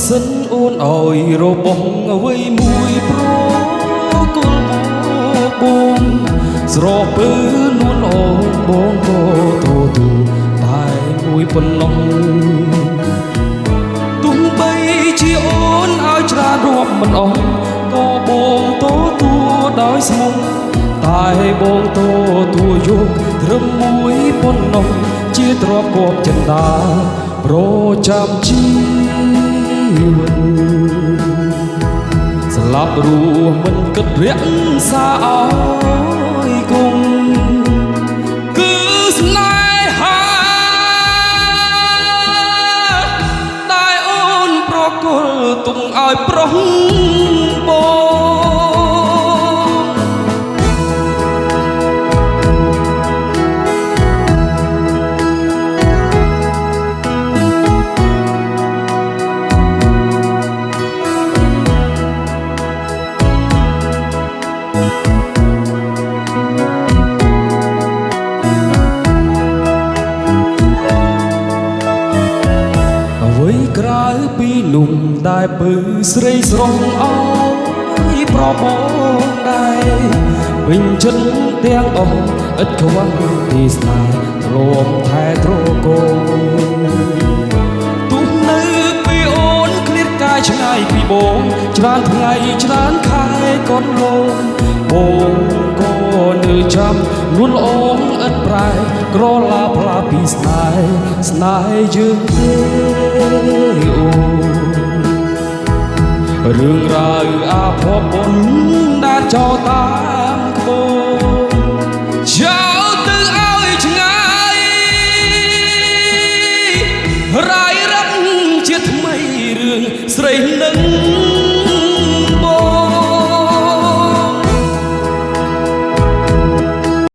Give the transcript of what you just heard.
សិនអូនអើយរបងអ្វីមួយប្រគល់មកបងស្រពើលួនអូនបងក៏ទូតែមួយប៉ុណ្ណោះទោះបីជាអូនឲ្យច្រើនរាប់មិនអស់ក៏បងទូដោយស្មុំតែបងទូយកត្រឹមមួយប៉ុណ្ណោះជាទ្រព្យគប់ចិន្តាប្រចាំជីវិតស្លាប់រស់មិនគិតរក្សាឲ្យគង់គឺស្នេហាដែលអូនប្រគល់ទុំឲ្យប្រុសបងក្រៅពីនំដែលពើស្រីស្រងអើយប្របងដែរវិញចិត្តទាំងអស់ឥតខ្វះទីស្នេហ៍ទ្រាំថែត្រកូលទោះនៅពីអូនឃ្លាតកាយឆ្ងាយពីបងច្រើនថ្ងៃច្រើនខែកូនលងបងក៏នៅចាំលួនល្អងឥតប្រែក្រឡាផ្លាពីស្នេហ៍យើងទេអូរឿងរ៉ាវអាភ័ព្វបុណ្យដែលចោលតាមក្បូរ